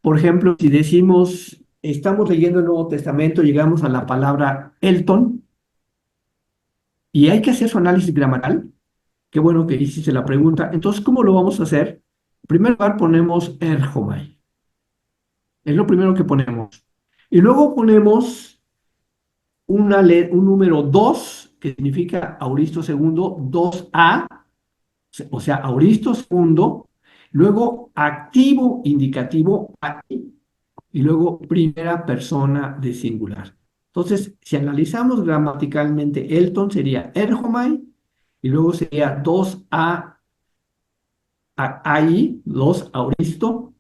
Por ejemplo, si decimos, estamos leyendo el Nuevo Testamento, llegamos a la palabra Elton y hay que hacer su análisis gramatical. Qué bueno que hiciste la pregunta. Entonces, ¿cómo lo vamos a hacer? En primer lugar, ponemos erjomai. Es lo primero que ponemos. Y luego ponemos un número 2, que significa auristo segundo, 2A, o sea, auristo segundo, luego activo indicativo aquí, y luego primera persona de singular. Entonces, si analizamos gramaticalmente, Elton sería erjomai, y luego sería 2A ahí, 2 auristo,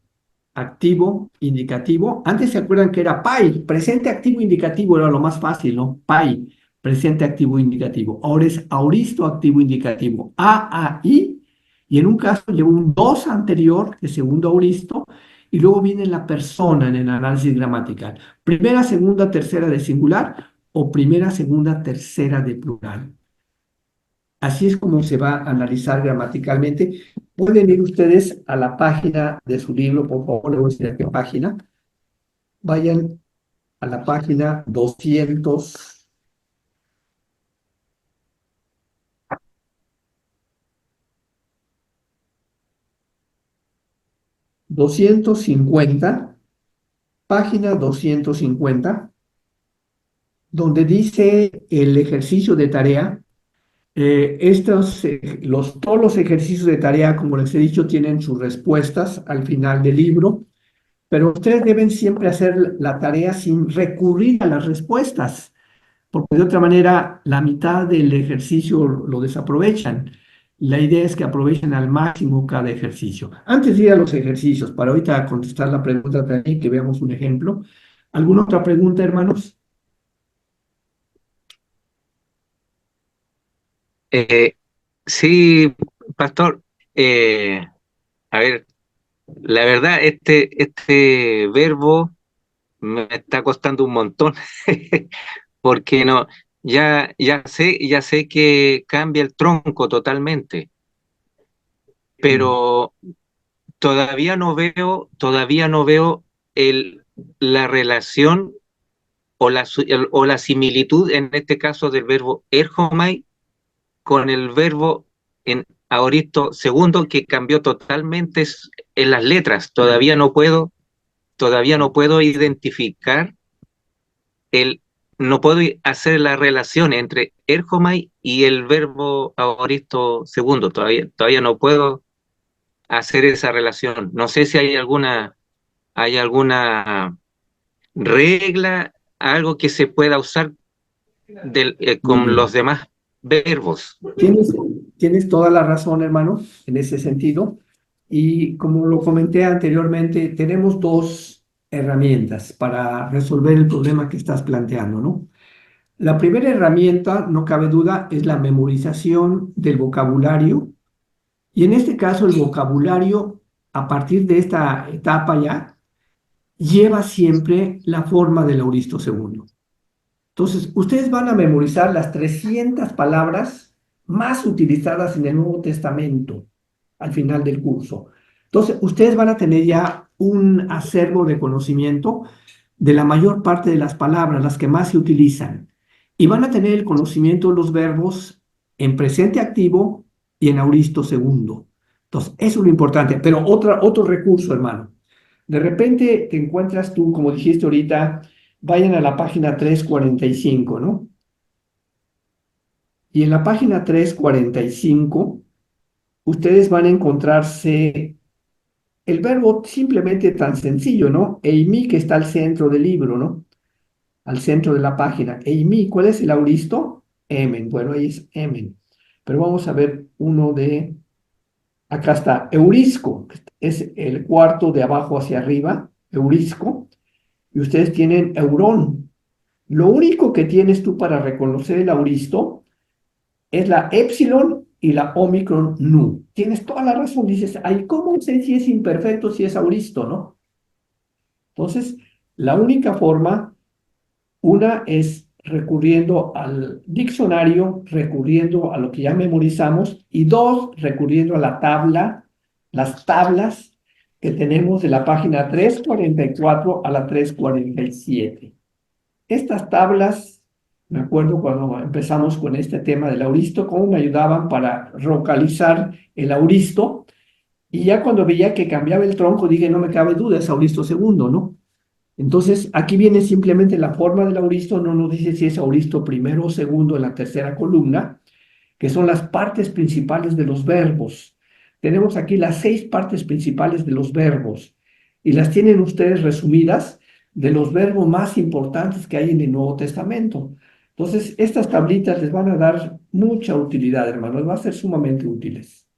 activo, indicativo. Antes se acuerdan que era PAI, presente activo indicativo era lo más fácil, ¿no? PAI, presente activo indicativo. Ahora es auristo activo indicativo, I, y en un caso lleva un 2 anterior, de segundo auristo, y luego viene la persona en el análisis gramatical. Primera, segunda, tercera de singular o primera, segunda, tercera de plural. Así es como se va a analizar gramaticalmente. Pueden ir ustedes a la página de su libro, por favor, les voy a decir a qué página. Vayan a la página 250, página 250, donde dice el ejercicio de tarea. Todos los ejercicios de tarea, como les he dicho, tienen sus respuestas al final del libro, pero ustedes deben siempre hacer la tarea sin recurrir a las respuestas, porque de otra manera la mitad del ejercicio lo desaprovechan. La idea es que aprovechen al máximo cada ejercicio. Antes de ir a los ejercicios, para ahorita contestar la pregunta también, que veamos un ejemplo. ¿Alguna otra pregunta, hermanos? Sí, pastor. A ver, la verdad, este verbo me está costando un montón, porque no, ya sé que cambia el tronco totalmente, pero todavía no veo la relación o la similitud en este caso del verbo erjomai con el verbo en aoristo segundo, que cambió totalmente en las letras. Todavía no puedo identificar no puedo hacer la relación entre erjomai y el verbo aoristo segundo. Todavía no puedo hacer esa relación. No sé si hay alguna regla, algo que se pueda usar con los demás verbos. Tienes toda la razón, hermano, en ese sentido. Y como lo comenté anteriormente, tenemos dos herramientas para resolver el problema que estás planteando, ¿no? La primera herramienta, no cabe duda, es la memorización del vocabulario. Y en este caso, el vocabulario, a partir de esta etapa ya, lleva siempre la forma del auristo segundo. Entonces, ustedes van a memorizar las 300 palabras más utilizadas en el Nuevo Testamento al final del curso. Entonces, ustedes van a tener ya un acervo de conocimiento de la mayor parte de las palabras, las que más se utilizan. Y van a tener el conocimiento de los verbos en presente activo y en auristo segundo. Entonces, eso es lo importante. Pero otro recurso, hermano. De repente te encuentras tú, como dijiste ahorita, vayan a la página 345, ¿no? Y en la página 345, ustedes van a encontrarse el verbo simplemente tan sencillo, ¿no? Eimi, que está al centro del libro, ¿no? Al centro de la página. Eimi, ¿cuál es el auristo? Emen. Bueno, ahí es emen. Pero vamos a ver uno de... Acá está, eurisco. Es el cuarto de abajo hacia arriba, eurisco. Y ustedes tienen eurón. Lo único que tienes tú para reconocer el auristo es la épsilon y la omicron nu. Tienes toda la razón. Dices, ay, ¿cómo sé si es imperfecto, si es auristo, no? Entonces, la única forma, una es recurriendo al diccionario, recurriendo a lo que ya memorizamos, y dos, recurriendo a la tabla las tablas que tenemos de la página 344 a la 347. Estas tablas, me acuerdo cuando empezamos con este tema del auristo, cómo me ayudaban para localizar el auristo, y ya cuando veía que cambiaba el tronco, dije, no me cabe duda, es auristo segundo, ¿no? Entonces, aquí viene simplemente la forma del auristo, no nos dice si es auristo primero o segundo en la tercera columna, que son las partes principales de los verbos. Tenemos aquí las 6 partes principales de los verbos y las tienen ustedes resumidas de los verbos más importantes que hay en el Nuevo Testamento. Entonces, estas tablitas les van a dar mucha utilidad, hermanos, van a ser sumamente útiles.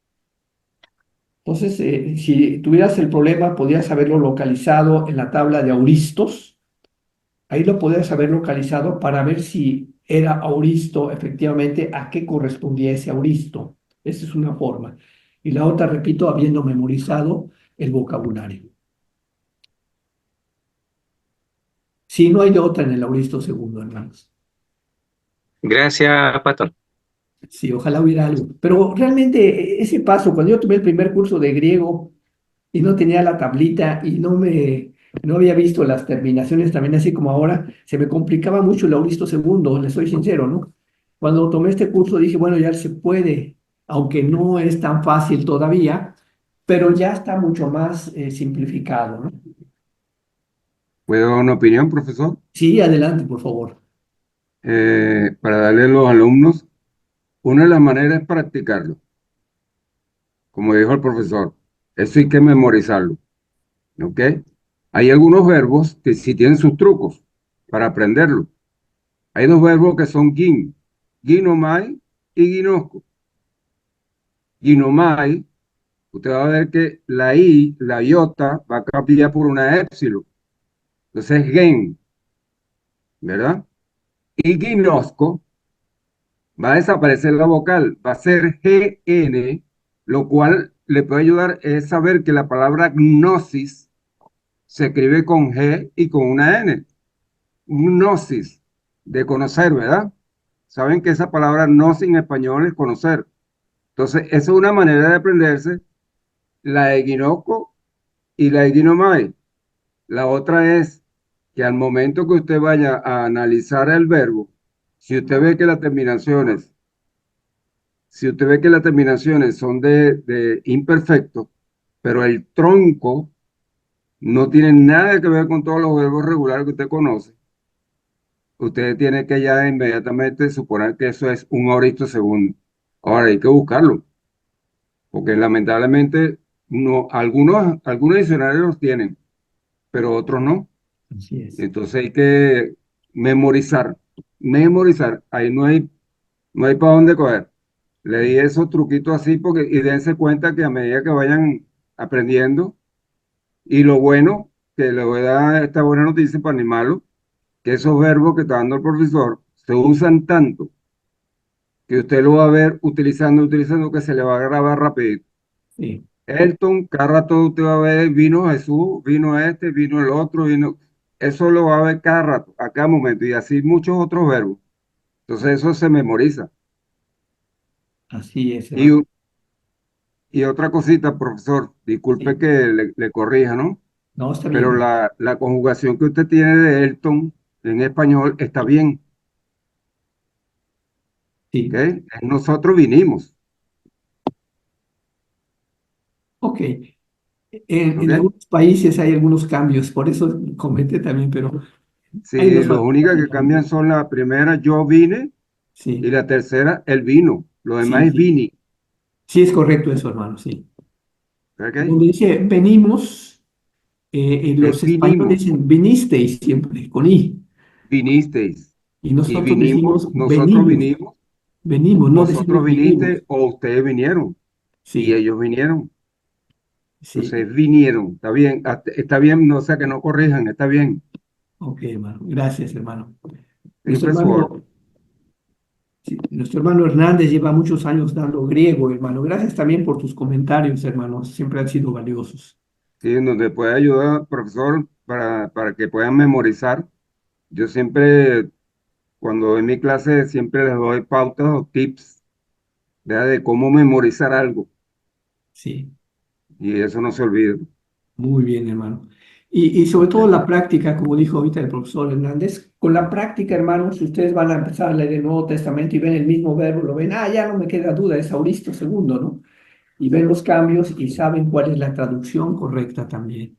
Entonces, si tuvieras el problema, podías haberlo localizado en la tabla de auristos. Ahí lo podías haber localizado para ver si era auristo, efectivamente, a qué correspondía ese auristo. Esa es una forma. Y la otra, repito, habiendo memorizado el vocabulario. Si no hay de otra en el auristo segundo, hermanos. Gracias, Pastor. Sí, ojalá hubiera algo. Pero realmente ese paso, cuando yo tomé el primer curso de griego y no tenía la tablita y no había visto las terminaciones también así como ahora, se me complicaba mucho el auristo segundo, le soy sincero, ¿no? Cuando tomé este curso dije, bueno, ya se puede, aunque no es tan fácil todavía, pero ya está mucho más simplificado, ¿no? ¿Puedo dar una opinión, profesor? Sí, adelante, por favor. Para darle a los alumnos, una de las maneras es practicarlo. Como dijo el profesor, eso hay que memorizarlo. ¿Ok? Hay algunos verbos que sí tienen sus trucos para aprenderlo. Hay 2 verbos que son gin, ginomai y ginosco. Ginomai, usted va a ver que la I, la iota, va a cambiar por una épsilon. Entonces, gen, ¿verdad? Y ginosco, va a desaparecer la vocal, va a ser GN, lo cual le puede ayudar es saber que la palabra gnosis se escribe con G y con una N. Gnosis, de conocer, ¿verdad? Saben que esa palabra gnosis en español es conocer. Entonces, esa es una manera de aprenderse la de Guinoco y la de Guinomai. La otra es que al momento que usted vaya a analizar el verbo, si usted ve que las terminaciones, son de imperfecto, pero el tronco no tiene nada que ver con todos los verbos regulares que usted conoce, usted tiene que ya inmediatamente suponer que eso es un auristo segundo. Ahora hay que buscarlo, porque lamentablemente algunos diccionarios los tienen, pero otros no. Así es. Entonces hay que memorizar, ahí no hay para dónde coger. Le di esos truquitos así y dense cuenta que a medida que vayan aprendiendo, y lo bueno, que le voy a dar esta buena noticia para animarlo, que esos verbos que está dando el profesor se usan tanto que usted lo va a ver utilizando, que se le va a grabar rapidito. Sí, Elton, cada rato usted va a ver, vino Jesús, vino este, vino el otro, vino... Eso lo va a ver cada rato, a cada momento, y así muchos otros verbos. Entonces eso se memoriza. así es, Y, hermano. y otra cosita, profesor, disculpe Sí. que le corrija, ¿no? No, está Pero bien. la conjugación que usted tiene de Elton en español está bien, Sí. ¿ok? Nosotros vinimos, Ok. En ¿ok? algunos países hay algunos cambios, por eso comenté también, pero ahí Sí, nos las falta únicas que practicar. cambian son la primera, yo vine, y Sí, la tercera, él vino. Lo demás sí, es sí. vini, Sí es correcto eso, hermano, sí. ¿ok? Donde dice venimos, Es los españoles vinimos, dicen vinisteis siempre, con I. vinisteis, Y y nosotros vinimos, decimos nosotros venimos, vinimos, venimos, no vosotros decimos vinimos. viniste o ustedes vinieron, y Sí, ellos vinieron. sí. Entonces vinieron, está bien, no sea que no corrijan, está bien. Ok, hermano. Gracias, hermano. Nuestro Siempre su orden. hermano, sí, nuestro hermano Hernández lleva muchos años dando griego, hermano. Gracias también por tus comentarios, hermano. Siempre han sido valiosos. Sí, en donde puede ayudar, profesor, para que puedan memorizar. Yo siempre, cuando doy mi clase, siempre les doy pautas o tips, ¿verdad? De cómo memorizar algo. Sí. Y eso no se olvida. Muy bien, hermano. Y sobre todo la práctica, como dijo ahorita el profesor Hernández, con la práctica, hermanos, si ustedes van a empezar a leer el Nuevo Testamento y ven el mismo verbo, lo ven, ya no me queda duda, es auristo segundo, ¿no? Y ven los cambios y saben cuál es la traducción correcta también.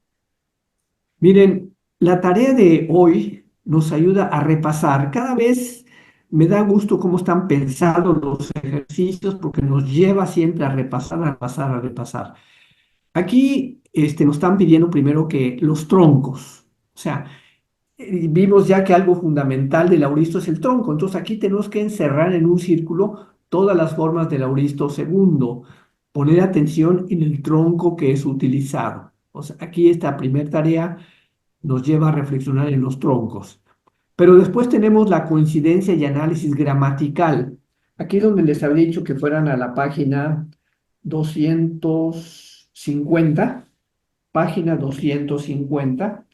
Miren, la tarea de hoy nos ayuda a repasar. Cada vez me da gusto cómo están pensados los ejercicios porque nos lleva siempre a repasar, a repasar, a repasar. Aquí nos están pidiendo primero que los troncos, o sea, vimos ya que algo fundamental del auristo es el tronco, entonces aquí tenemos que encerrar en un círculo todas las formas del auristo segundo, poner atención en el tronco que es utilizado. O sea, aquí esta primera tarea nos lleva a reflexionar en los troncos. Pero después tenemos la coincidencia y análisis gramatical. Aquí es donde les había dicho que fueran a la página 250, página 250,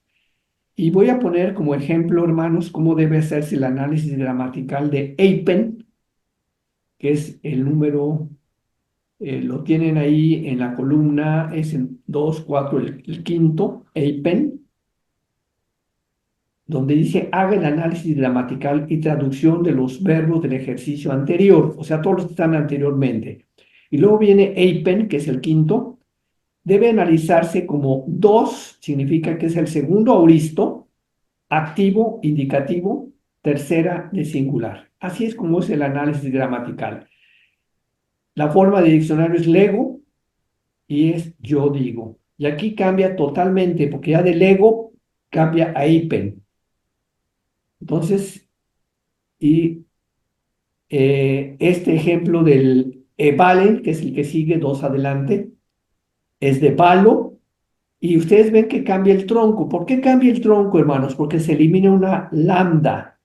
y voy a poner como ejemplo, hermanos, cómo debe hacerse el análisis gramatical de Eipen, que es el número, lo tienen ahí en la columna, es el 2, 4, el quinto, Eipen, donde dice haga el análisis gramatical y traducción de los verbos del ejercicio anterior, o sea, todos los que están anteriormente. Y luego viene Eipen, que es el quinto, debe analizarse como 2, significa que es el segundo auristo, activo, indicativo, tercera de singular. Así es como es el análisis gramatical. La forma de diccionario es lego y es yo digo. Y aquí cambia totalmente, porque ya de lego cambia a Eipen. Entonces, y este ejemplo del valen, que es el que sigue, 2 adelante, es de valo, y ustedes ven que cambia el tronco. ¿Por qué cambia el tronco, hermanos? Porque se elimina una lambda,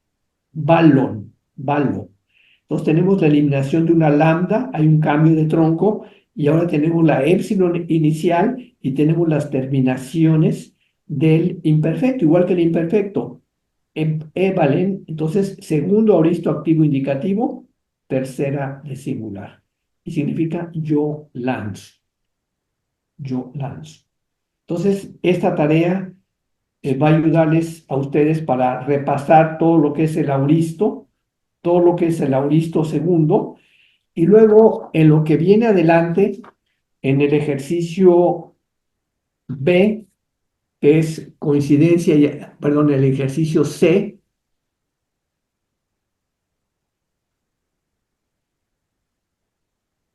balón, valo. Entonces tenemos la eliminación de una lambda, hay un cambio de tronco, y ahora tenemos la épsilon inicial y tenemos las terminaciones del imperfecto, igual que el imperfecto. Valen, entonces segundo auristo activo indicativo, tercera de singular. Y significa yo lanzo. Yo lanzo. Entonces, esta tarea va a ayudarles a ustedes para repasar todo lo que es el auristo, todo lo que es el auristo segundo, y luego en lo que viene adelante, en el ejercicio B, que es coincidencia, perdón, el ejercicio C,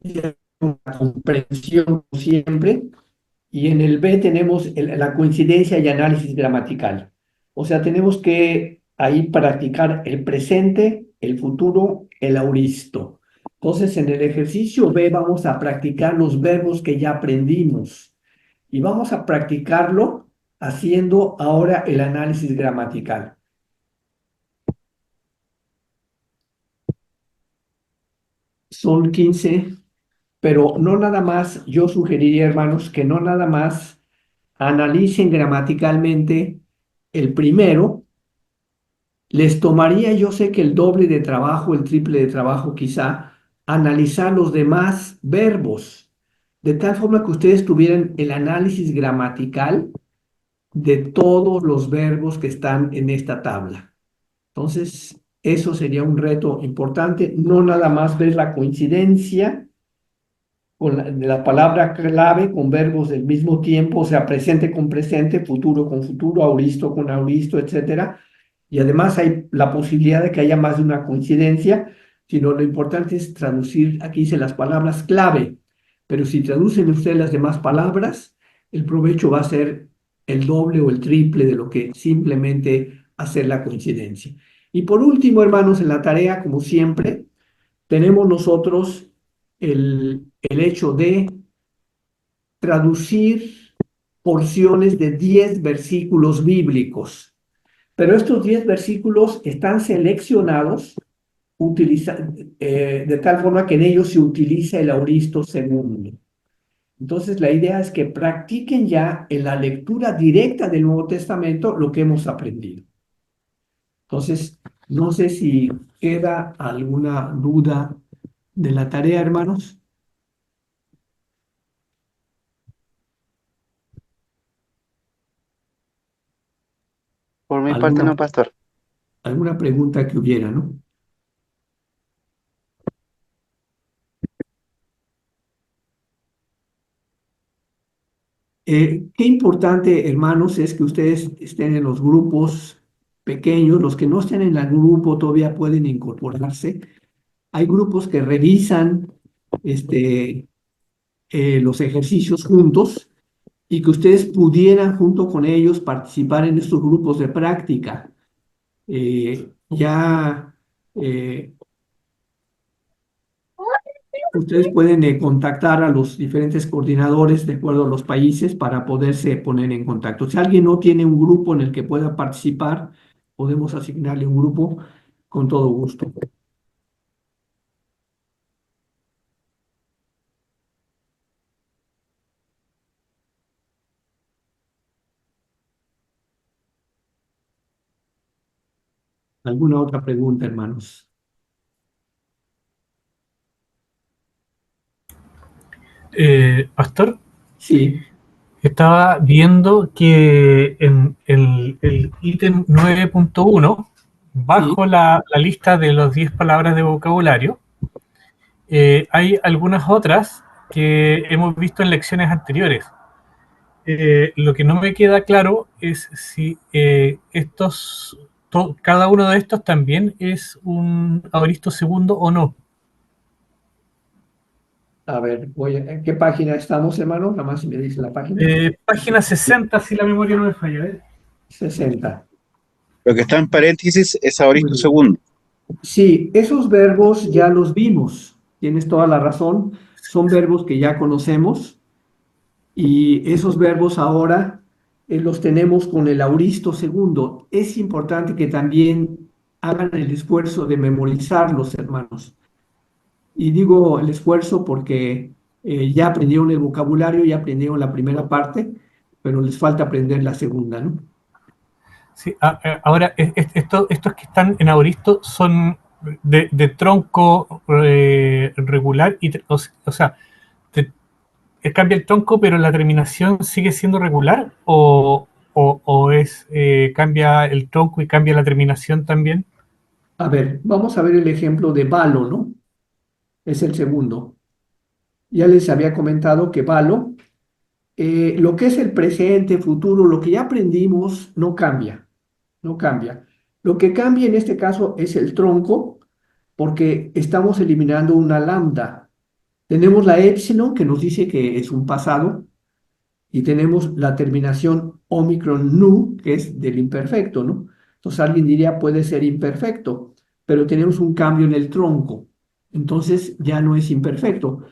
una comprensión como siempre, y en el B tenemos la coincidencia y análisis gramatical. O sea, tenemos que ahí practicar el presente, el futuro, el auristo. Entonces, en el ejercicio B vamos a practicar los verbos que ya aprendimos y vamos a practicarlo haciendo ahora el análisis gramatical. Son 15, pero no nada más, yo sugeriría, hermanos, que no nada más analicen gramaticalmente el primero, les tomaría, yo sé que el doble de trabajo, el triple de trabajo quizá, analizar los demás verbos, de tal forma que ustedes tuvieran el análisis gramatical de todos los verbos que están en esta tabla. Entonces, eso sería un reto importante, no nada más ver la coincidencia con la palabra clave con verbos del mismo tiempo, o sea, presente con presente, futuro con futuro, auristo con auristo, etcétera. Y además hay la posibilidad de que haya más de una coincidencia, sino lo importante es traducir, aquí dice las palabras clave, pero si traducen ustedes las demás palabras, el provecho va a ser el doble o el triple de lo que simplemente hacer la coincidencia. Y por último, hermanos, en la tarea, como siempre, tenemos nosotros el hecho de traducir porciones de 10 versículos bíblicos. Pero estos 10 versículos están seleccionados de tal forma que en ellos se utiliza el auristo segundo. Entonces, la idea es que practiquen ya en la lectura directa del Nuevo Testamento lo que hemos aprendido. Entonces, no sé si queda alguna duda de la tarea, hermanos. Por mi parte no, pastor. alguna pregunta que hubiera, ¿no? Qué importante, hermanos, es que ustedes estén en los grupos pequeños. Los que no estén en el grupo todavía pueden incorporarse. Hay grupos que revisan los ejercicios juntos y que ustedes pudieran junto con ellos participar en estos grupos de práctica. Ya ustedes pueden contactar a los diferentes coordinadores de acuerdo a los países para poderse poner en contacto. Si alguien no tiene un grupo en el que pueda participar, podemos asignarle un grupo con todo gusto. ¿Alguna otra pregunta, hermanos? Pastor, Sí, estaba viendo que en el ítem 9.1, bajo la lista de los 10 palabras de vocabulario, hay algunas otras que hemos visto en lecciones anteriores. Lo que no me queda claro es si cada uno de estos también es un aoristo segundo o no. a ver, ¿en qué página estamos, hermano? Nada más si me dice la página. Página 60, si la memoria no me falla. 60. Lo que está en paréntesis es aoristo Muy bien. segundo. Sí, esos verbos ya los vimos. Tienes toda la razón. Son verbos que ya conocemos. Y esos verbos ahora los tenemos con el auristo segundo. Es importante que también hagan el esfuerzo de memorizarlos, hermanos. Y digo el esfuerzo porque ya aprendieron el vocabulario, ya aprendieron la primera parte, pero les falta aprender la segunda, ¿no? Sí, ahora, estos que están en aoristo son de tronco regular, o sea, cambia el tronco, pero la terminación sigue siendo regular, o cambia el tronco y cambia la terminación también. A ver, vamos a ver el ejemplo de balo, ¿no? Es el segundo. Ya les había comentado que balo, lo que es el presente, futuro, lo que ya aprendimos, no cambia, no cambia. Lo que cambia en este caso es el tronco, porque estamos eliminando una lambda. Tenemos la épsilon, que nos dice que es un pasado, y tenemos la terminación omicron nu, que es del imperfecto, ¿no? Entonces alguien diría puede ser imperfecto, pero tenemos un cambio en el tronco. Entonces ya no es imperfecto,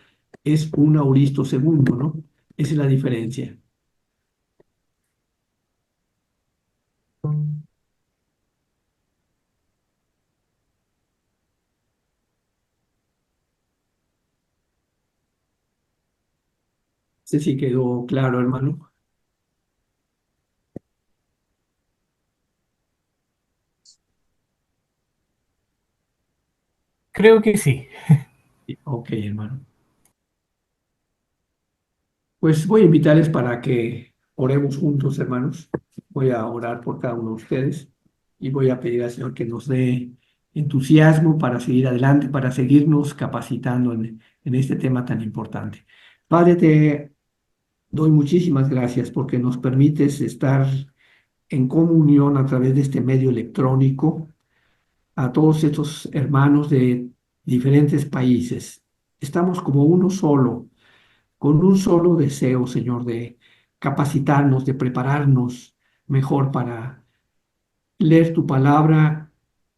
es un auristo segundo, ¿no? Esa es la diferencia. Sé si quedó claro, hermano. Creo que sí. Ok, hermano. Pues voy a invitarles para que oremos juntos, hermanos. Voy a orar por cada uno de ustedes y voy a pedir al Señor que nos dé entusiasmo para seguir adelante, para seguirnos capacitando en este tema tan importante. Padre, te doy muchísimas gracias porque nos permites estar en comunión a través de este medio electrónico a todos estos hermanos de diferentes países. Estamos como uno solo, con un solo deseo, Señor, de capacitarnos, de prepararnos mejor para leer tu palabra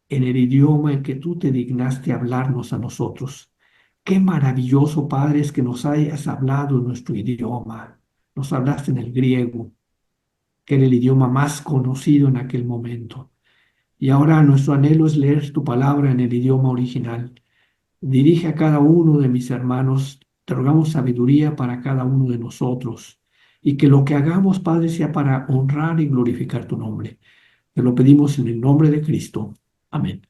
en el idioma en que tú te dignaste hablarnos a nosotros. Qué maravilloso, Padre, es que nos hayas hablado en nuestro idioma. Nos hablaste en el griego, que era el idioma más conocido en aquel momento. Y ahora nuestro anhelo es leer tu palabra en el idioma original. Dirige a cada uno de mis hermanos, te rogamos sabiduría para cada uno de nosotros y que lo que hagamos, Padre, sea para honrar y glorificar tu nombre. Te lo pedimos en el nombre de Cristo. Amén.